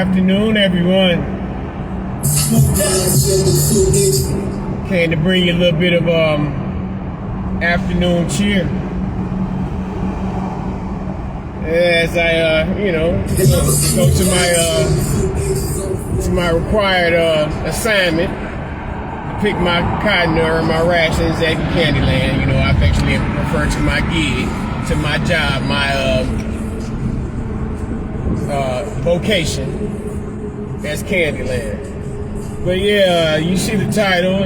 afternoon, everyone. Came to bring you a little bit of afternoon cheer as I, go to my required assignment to pick my cotton or my rations at Candyland. You know, I affectionately refer to my gig, to my job, my vocation as Candyland. But yeah, you see the title.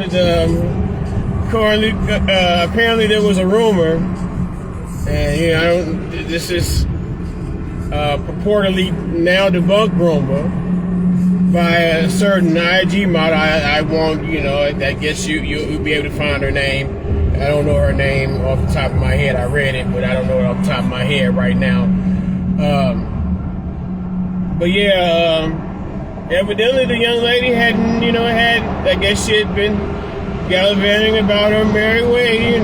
Apparently there was a rumor, and this is purportedly now debunked rumor by a certain IG model. I won't, I guess you'll be able to find her name. I don't know her name off the top of my head. I read it, but I don't know it off the top of my head right now. But yeah, evidently the young lady I guess she had been gallivanting about her merry way,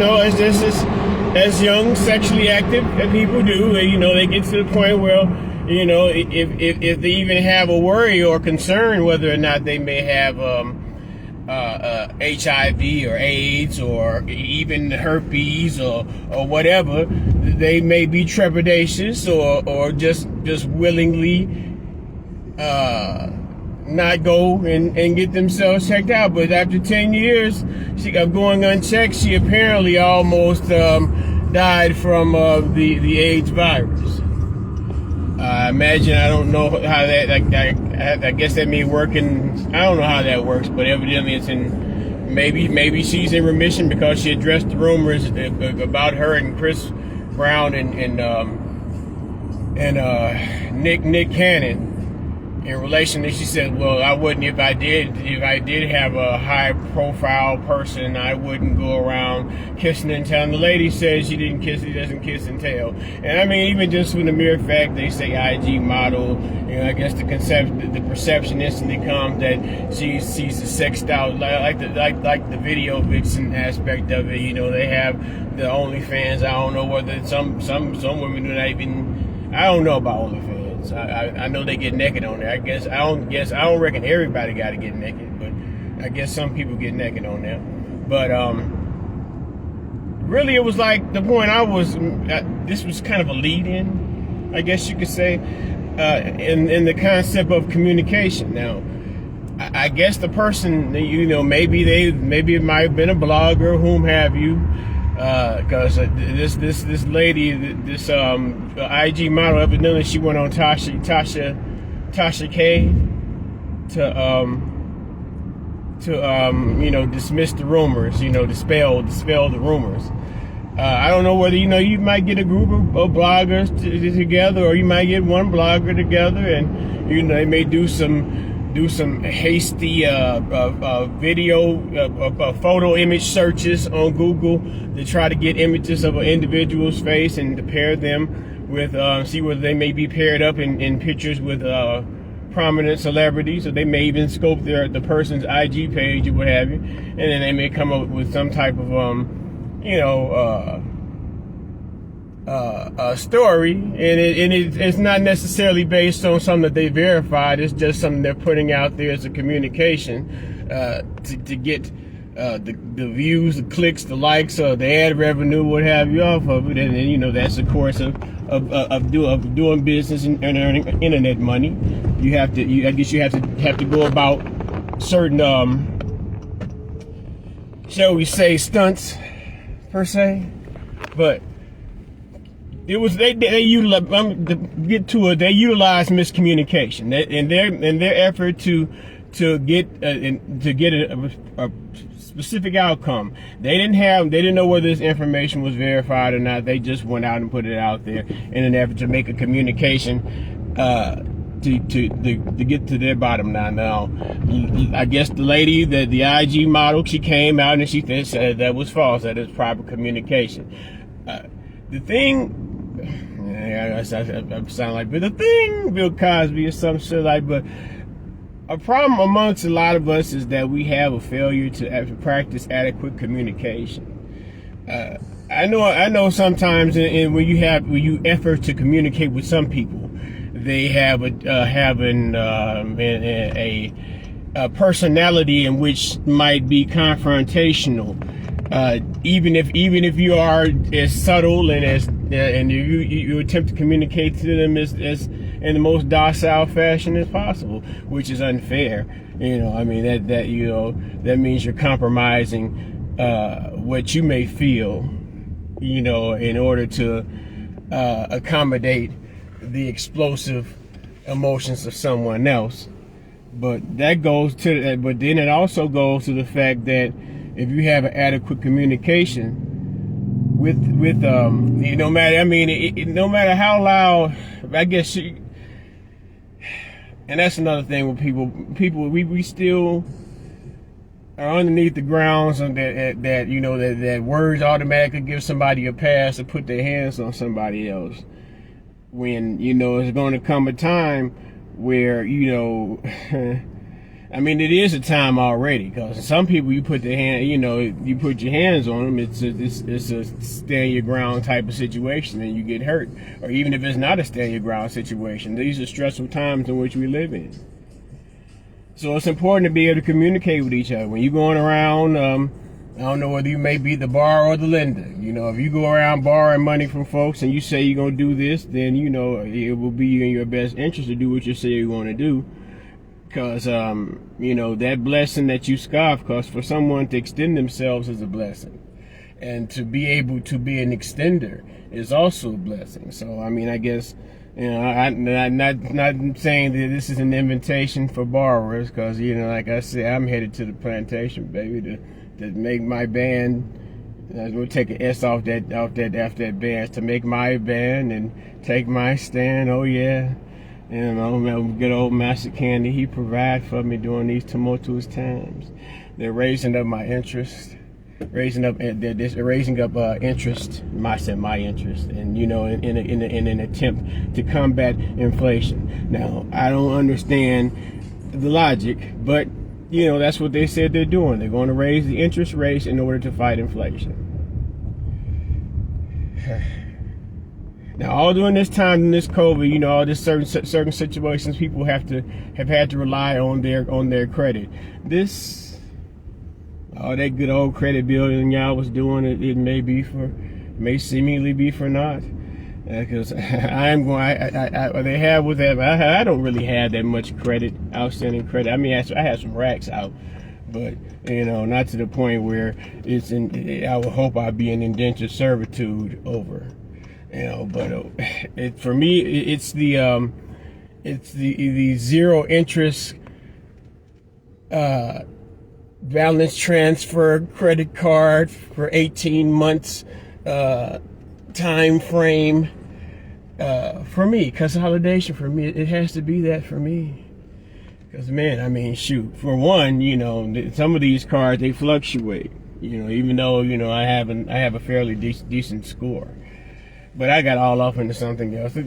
as young sexually active people do. They get to the point where, if they even have a worry or concern whether or not they may have HIV or AIDS or even herpes or whatever, they may be trepidatious or just willingly not go and get themselves checked out. But after 10 years of going unchecked, she apparently almost died from the AIDS virus. I imagine, I don't know how that, I guess that may work I don't know how that works, but evidently it's maybe she's in remission because she addressed the rumors about her and Chris Brown and Nick Cannon. In relation to, she said, well, I wouldn't, if I did have a high profile person, I wouldn't go around kissing and telling. The lady says she didn't kiss, he doesn't kiss and tell. And I mean, even just from the mere fact they say IG model, I guess the perception instantly comes that she's a sexed out, like the video vixen aspect of it. They have the OnlyFans. I don't know whether some women do not even, I don't know about OnlyFans. I know they get naked on there. I don't reckon everybody got to get naked, but I guess some people get naked on there. But really, it was like the point this was kind of a lead-in, I guess you could say, in the concept of communication. Now, I guess the person, maybe it might have been a blogger, whom have you. Because this lady, this IG model, evidently she went on Tasha K to dismiss the rumors, dispel the rumors. I don't know whether you might get a group of bloggers together, or you might get one blogger together, and they may do some hasty video, photo image searches on Google to try to get images of an individual's face and to pair them with, see whether they may be paired up in pictures with prominent celebrities, or they may even scope the person's IG page or what have you, and then they may come up with some type of story, and it's not necessarily based on something that they verified. It's just something they're putting out there as a communication to get the views, the clicks, the likes, or the ad revenue, what have you, off of it. And then that's the course of doing business and earning internet money. I guess you have to go about certain shall we say stunts per se, but it was they utilize, they utilize miscommunication in their effort to get a specific outcome. They didn't know whether this information was verified or not. They just went out and put it out there in an effort to make a communication to get to their bottom line. Now, I guess the lady, the IG model, she came out and she said that was false. That is proper communication. The thing, I sound like, but the thing, Bill Cosby or some shit like, but a problem amongst a lot of us is that we have a failure to practice adequate communication. I know sometimes when you effort to communicate with some people, they have a personality in which might be confrontational. Even if you are as subtle and you attempt to communicate to them as in the most docile fashion as possible, which is unfair. I mean that means you're compromising what you may feel, in order to accommodate the explosive emotions of someone else. But then it also goes to the fact that if you have an adequate communication no matter how loud, I guess, and that's another thing with people, we still are underneath the grounds that words automatically give somebody a pass to put their hands on somebody else. When, it's going to come a time where, I mean, it is a time already, because some people you put your hands on them, it's a stand your ground type of situation, and you get hurt. Or even if it's not a stand your ground situation, these are stressful times in which we live in. So it's important to be able to communicate with each other. When you're going around, I don't know whether you may be the borrower or the lender. If you go around borrowing money from folks and you say you're going to do this, then, it will be in your best interest to do what you say you're going to do. Because, that blessing that you scoff, because for someone to extend themselves is a blessing. And to be able to be an extender is also a blessing. So, I mean, I guess, I'm not saying that this is an invitation for borrowers, because, like I said, I'm headed to the plantation, baby, to make my band. I'm going to take an S off that after that band, to make my band and take my stand. Oh, yeah. Good old Master Candy, he provide for me during these tumultuous times. They're raising up my interest, my interest, and in an attempt to combat inflation. Now, I don't understand the logic, but that's what they said they're doing. They're going to raise the interest rates in order to fight inflation. Now, all during this time, in this COVID, all this certain situations, people have had to rely on their credit. All that good old credit building y'all was doing, it may seemingly be for naught. Because I don't really have that much outstanding credit. I mean, I have some racks out, but not to the point where I would hope I'd be in indentured servitude over. But for me, it's the zero interest balance transfer credit card for 18 months time frame for me. Consolidation for me, it has to be that for me. Because, man, I mean, shoot, for one, some of these cards, they fluctuate. Even though I have a fairly decent score. But I got all off into something else. The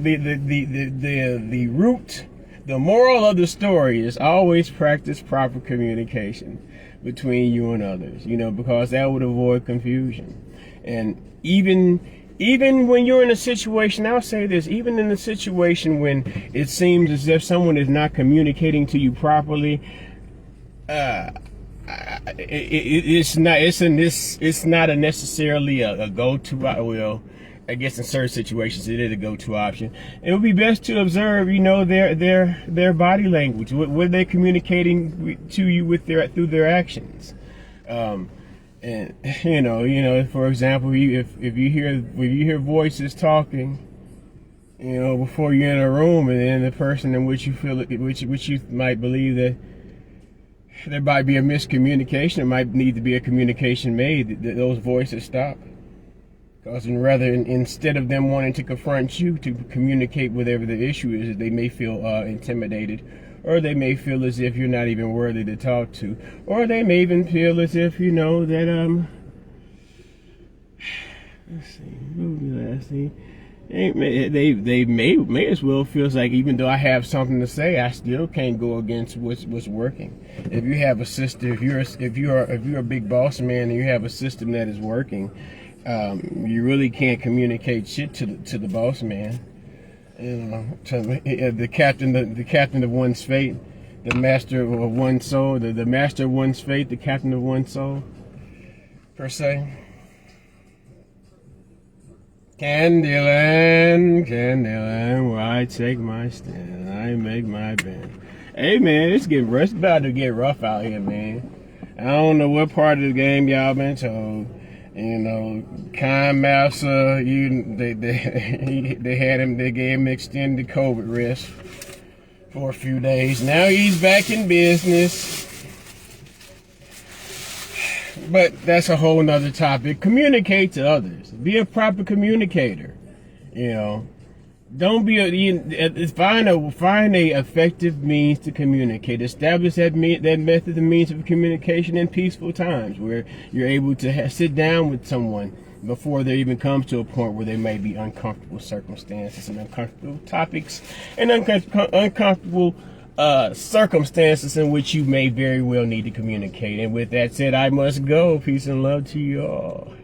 moral of the story is always practice proper communication between you and others, because that would avoid confusion. And even when you're in a situation, I'll say this, even in a situation when it seems as if someone is not communicating to you properly, it's not necessarily a go-to. I guess in certain situations it is a go-to option. It would be best to observe, their body language. What they're communicating to you through their actions. And for example, if you hear voices talking, before you're in a room, and then the person in which you feel which you might believe that there might be a miscommunication, there might need to be a communication made, that those voices stop. Because instead of them wanting to confront you to communicate whatever the issue is, they may feel intimidated, or they may feel as if you're not even worthy to talk to, or they may even feel as if that let's see, what would be the last thing? They may as well feels like, even though I have something to say, I still can't go against what's working. If you have a system, if you're a big boss man and you have a system that is working, you really can't communicate shit to the boss man. You know, the captain of one's fate, the master of one's soul, the master of one's fate, the captain of one's soul, per se. Candyland, where I take my stand, I make my band. Hey man, it's about to get rough out here, man. I don't know what part of the game y'all been told. You know, Kind Master, they gave him extended COVID rest for a few days. Now he's back in business. But that's a whole nother topic. Communicate to others. Be a proper communicator. You know, don't be find a effective means to communicate. Establish that method and means of communication in peaceful times, where you're able to sit down with someone before there even comes to a point where there may be uncomfortable circumstances and uncomfortable topics and uncomfortable circumstances in which you may very well need to communicate. And with that said, I must go. Peace and love to you all.